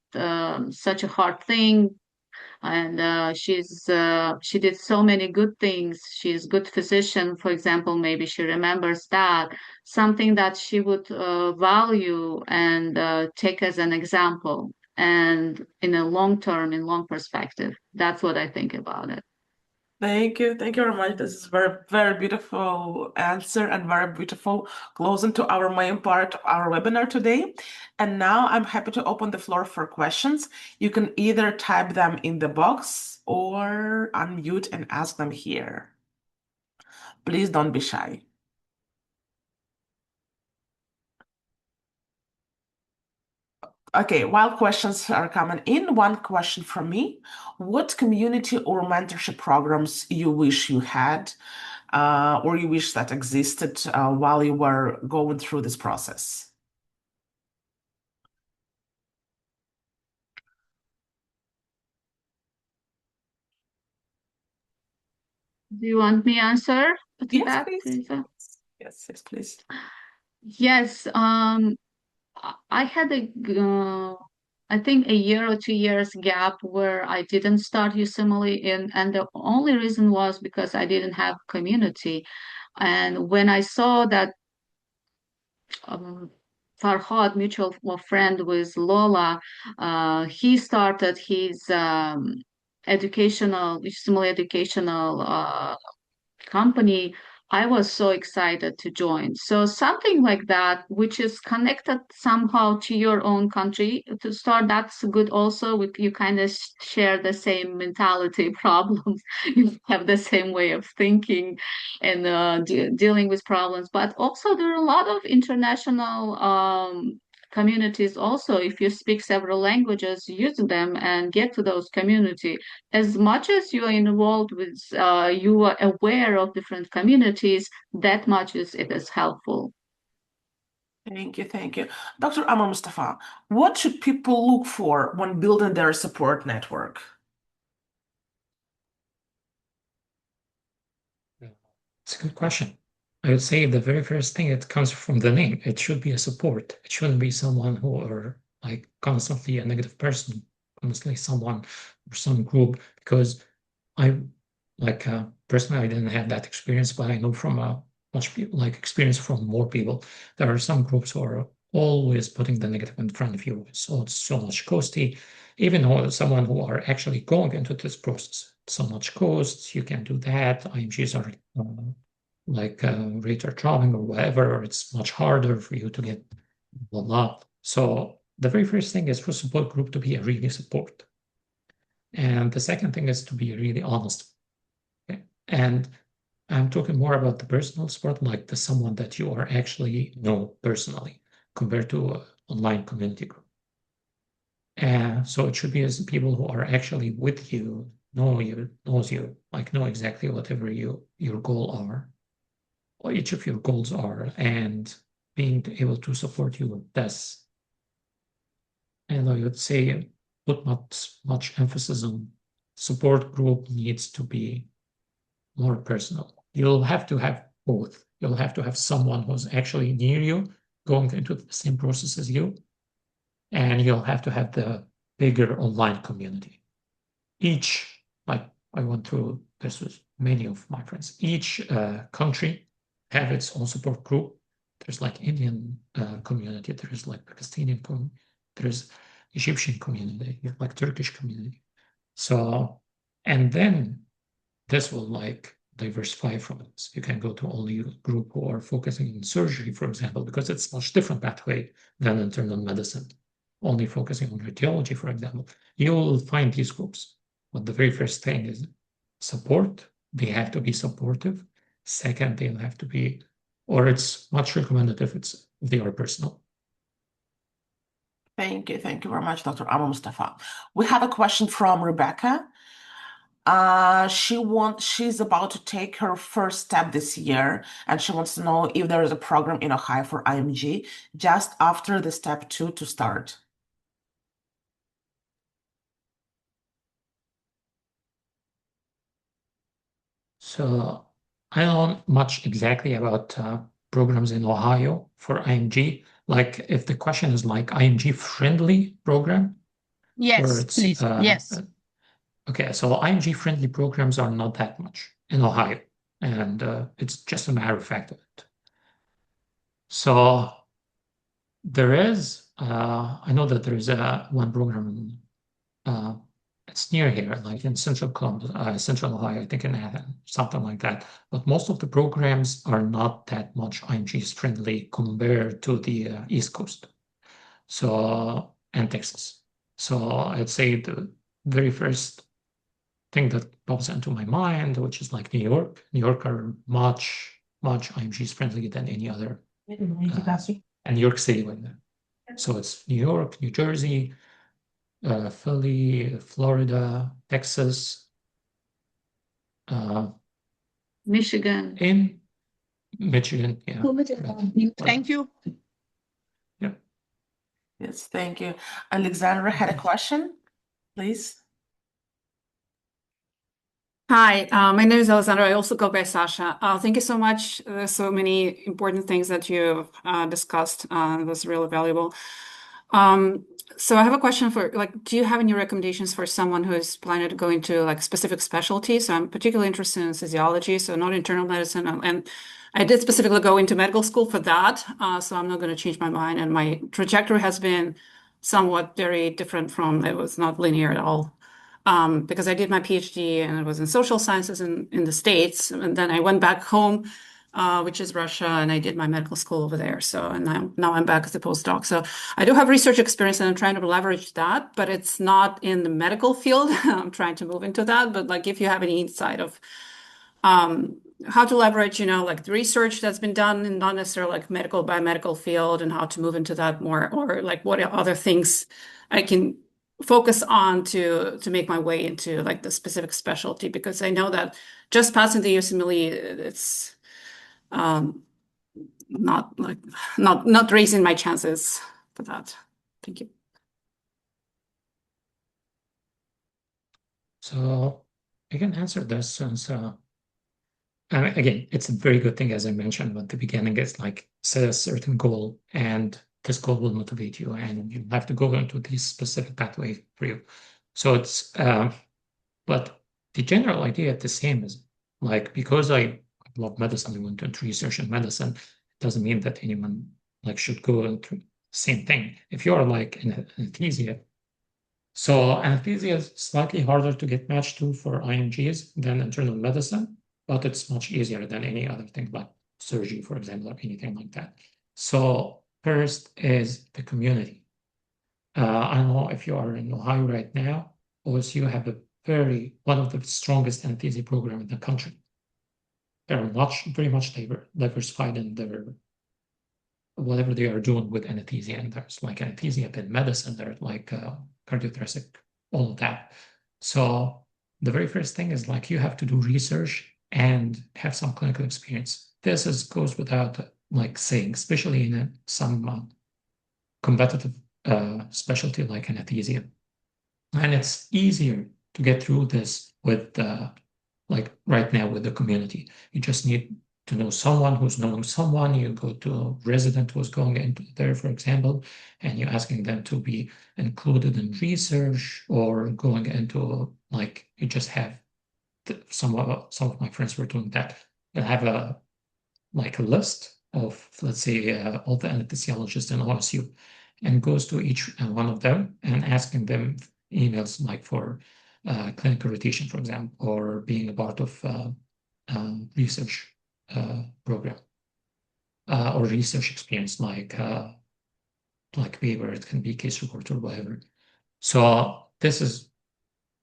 such a hard thing and she did so many good things. She's a good physician, for example. Maybe she remembers that something that she would value and take as an example. And in a long term, in long perspective, that's what I think about it. Thank you. Thank you very much. This is very, very beautiful answer and very beautiful closing to our main part of our webinar today. And now I'm happy to open the floor for questions. You can either type them in the box or unmute and ask them here. Please don't be shy. Okay, while questions are coming in, one question from me. What community or mentorship programs you wish you had or you wish that existed while you were going through this process? Do you want me answer to Yes, that, please. Teresa? Yes, yes, please. Yes, I had I think a year or 2 years gap where I didn't start USMLE in, and the only reason was because I didn't have community. And when I saw that um, Farhad, mutual friend with Lola, he started his USMLE educational company, I was so excited to join. So something like that, which is connected somehow to your own country to start, that's good also. You kind of share the same mentality problems. You have the same way of thinking and dealing with problems. But also there are a lot of international communities also. If you speak several languages, use them and get to those community as much as you are involved with, you are aware of different communities, that much it is helpful. Thank you, thank you. Dr. Amar Mustafa, what should people look for when building their support network? It's a good question. I would say the very first thing that comes from the name, it should be a support. It shouldn't be someone who are like constantly a negative person, constantly someone or some group, because I like personally I didn't have that experience, but I know from much people like experience from more people. There are some groups who are always putting the negative in front of you. So it's so much costly, even though someone who are actually going into this process, so much costs, you can do that. IMGs are rate are dropping or whatever, or it's much harder for you to get blah blah. So the very first thing is for support group to be a really support. And the second thing is to be really honest. Okay? And I'm talking more about the personal support, like the someone that you are actually know personally, compared to an online community group. And so it should be as people who are actually with you, knows you, like know exactly whatever your goal are, what each of your goals are, and being able to support you with this. And I would say put much emphasis on support group needs to be more personal. You'll have to have both. You'll have to have someone who's actually near you, going into the same process as you, and you'll have to have the bigger online community. Each, like I went through this with many of my friends, each country have its own support group. There's like Indian community, there's like Pakistani community, there's Egyptian community, like Turkish community. So, and then this will like diversify from it. So you can go to only a group who are focusing on surgery, for example, because it's much different pathway than internal medicine. Only focusing on radiology, for example, you will find these groups. But the very first thing is support. They have to be supportive. Second, they'll have to be, or it's much recommended if they are personal. Thank you very much, Dr. Amar Mustafa. We have a question from Rebecca. She's about to take her first step this year, and she wants to know if there is a program in Ohio for IMG just after the step 2 to start. So I don't know much exactly about programs in Ohio for IMG. Like if the question is like IMG friendly program, or Yes, it's please. Yes. okay, so IMG friendly programs are not that much in Ohio, and it's just a matter of fact of it. So there is, I know that there is one program, it's near here, like in Central Columbus, Central Ohio, I think in Athens, something like that. But most of the programs are not that much IMGs friendly compared to the East Coast. So, and Texas. So I'd say the very first thing that pops into my mind, which is like New York. New York are much IMGs friendly than any other, and New York City with them. So it's New York, New Jersey, Philly, Florida, Texas, Michigan. in Michigan. Yeah. Thank you. Yeah. Yes, thank you. Alexandra had a question, please. Hi, my name is Alessandra. I also go by Sasha. Thank you so much. There's so many important things that you've discussed. It was really valuable. So I have a question for, like, do you have any recommendations for someone who is planning to go into like specific specialties? So I'm particularly interested in physiology, so not internal medicine. And I did specifically go into medical school for that. So I'm not going to change my mind. And my trajectory has been somewhat very different from, it was not linear at all. Because I did my PhD and it was in social sciences in the States. And then I went back home, which is Russia, and I did my medical school over there. So, and now I'm back as a postdoc. So I do have research experience and I'm trying to leverage that, but it's not in the medical field. I'm trying to move into that. But like, if you have any insight of how to leverage, like the research that's been done and not necessarily like medical biomedical field and how to move into that more, or like what other things I can focus on to make my way into like the specific specialty, because I know that just passing the USMLE, it's not raising my chances for that. Thank you. So I can answer this since, again, it's a very good thing, as I mentioned at the beginning, is like set a certain goal, and this goal will motivate you, and you have to go into these specific pathway for you. So it's, but the general idea is the same as like, because I love medicine, I went into research in medicine, it doesn't mean that anyone like should go into the same thing. If you are like an anesthesia, so anesthesia is slightly harder to get matched to for IMGs than internal medicine, but it's much easier than any other thing like surgery, for example, or anything like that. So first is the community. I don't know if you are in Ohio right now, OSU have one of the strongest anesthesia program in the country. They're very much diversified in their whatever they are doing with anesthesia, and there's like anesthesia in medicine, there's like cardiothoracic, all of that. So the very first thing is like you have to do research and have some clinical experience. This goes without like saying, especially in some competitive specialty like anesthesia. And it's easier to get through this with like right now with the community. You just need to know someone who's knowing someone. You go to a resident who's going into there, for example, and you're asking them to be included in research, or going into like, you just have some of my friends were doing that. They'll have a list of, let's say, all the anesthesiologists in OSU, and goes to each one of them and asking them emails like for clinical rotation, for example, or being a part of research program or research experience, like paper, it can be case report or whatever. So this is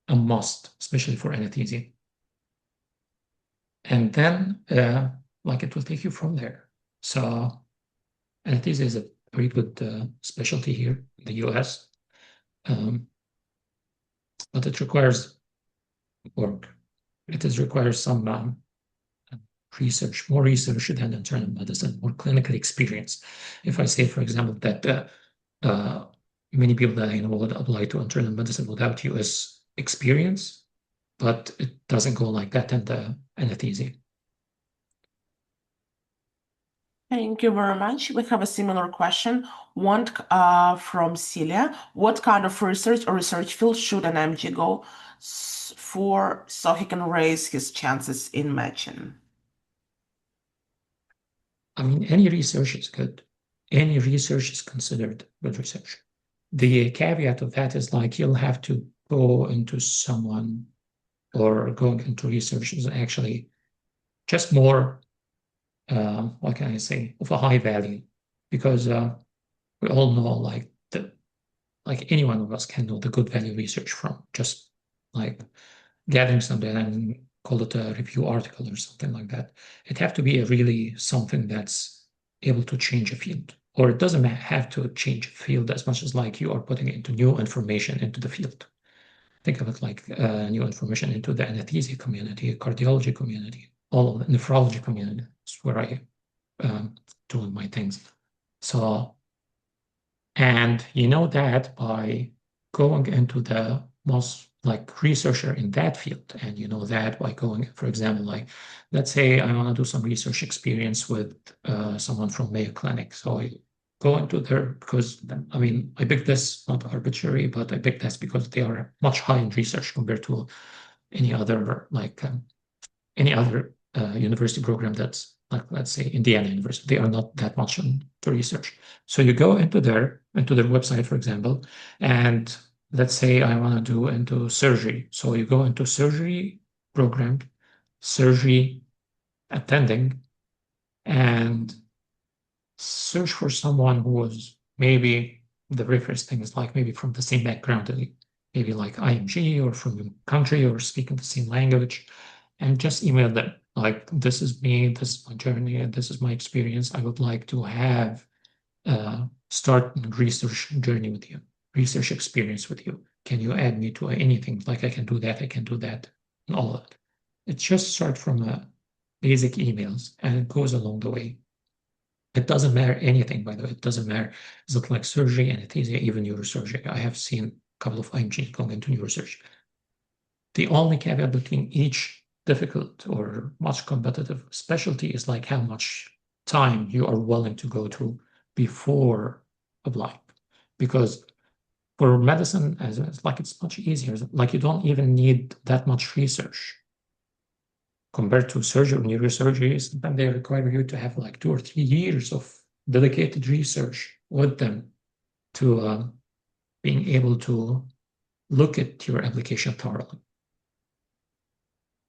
a must, especially for anesthesia. And then like it will take you from there. So anesthesia is a very good specialty here in the US, but it requires work. It requires some research, more research than internal medicine, more clinical experience. If I say, for example, that many people that I know would apply to internal medicine without US experience, but it doesn't go like that in the anesthesia. Thank you very much. We have a similar question, one from Celia. What kind of research or research field should an MG go for so he can raise his chances in matching? I mean, any research is good. Any research is considered good research. The caveat of that is like you'll have to go into someone, or going into research is actually just more, what can I say, of a high value, because we all know like any one of us can know the good value research from just like gathering some data and call it a review article or something like that. It have to be really something that's able to change a field, or it doesn't have to change a field as much as like you are putting into new information into the field. Think of it like new information into the anesthesia community, cardiology community, all of the nephrology community. That's where I doing my things. So, and you know that by going into the most like researcher in that field, and you know that by going, for example, like let's say I want to do some research experience with someone from Mayo Clinic. So I go into there because I mean I picked this not arbitrary, but I picked this because they are much higher in research compared to any other university program that's like, let's say, Indiana University. They are not that much into research. So you go into their website, for example, and let's say I want to do into surgery. So you go into surgery program, surgery attending, and search for someone who was maybe the very first thing is like maybe from the same background, maybe like IMG or from the country or speaking the same language, and just email them like, this is me, this is my journey, and this is my experience. I would like to have start a research journey with you, research experience with you. Can you add me to anything? Like I can do that, and all of that. It just start from basic emails, and it goes along the way. It doesn't matter anything, by the way. It doesn't matter. Is it like surgery, anesthesia, even neurosurgery? I have seen a couple of IMGs going into neurosurgery. The only caveat between each difficult or much competitive specialty is like how much time you are willing to go to before applying. Because for medicine, it's like it's much easier. Like you don't even need that much research compared to surgery or neurosurgery. Sometimes they require you to have like 2 or 3 years of dedicated research with them to being able to look at your application thoroughly.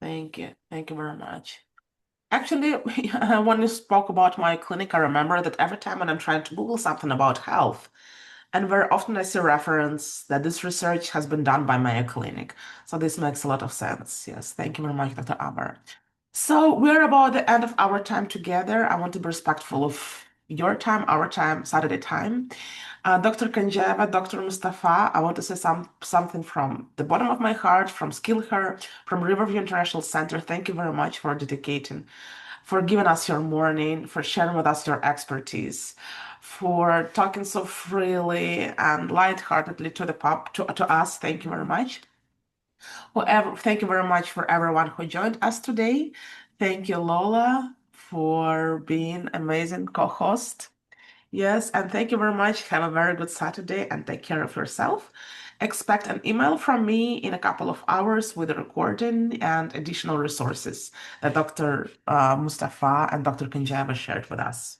Thank you. Thank you very much. Actually, when you spoke about my clinic, I remember that every time when I'm trying to Google something about health, and very often I see reference that this research has been done by Mayo Clinic. So this makes a lot of sense. Yes, thank you very much, Dr. Amar. So we're about the end of our time together. I want to be respectful of your time, our time, Saturday time. Dr. Kenjaeva, Dr. Mustafa, I want to say something from the bottom of my heart, from SkillHer, from Riverview International Center. Thank you very much for dedicating, for giving us your morning, for sharing with us your expertise, for talking so freely and lightheartedly to us. Thank you very much. Thank you very much for everyone who joined us today. Thank you, Lola, for being amazing co-host. Yes, and thank you very much. Have a very good Saturday and take care of yourself. Expect an email from me in a couple of hours with a recording and additional resources that Dr. Mustafa and Dr. Kenjaeva shared with us.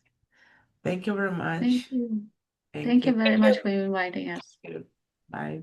Thank you very much. Thank you. Thank Thank you you. very much for inviting us. Bye.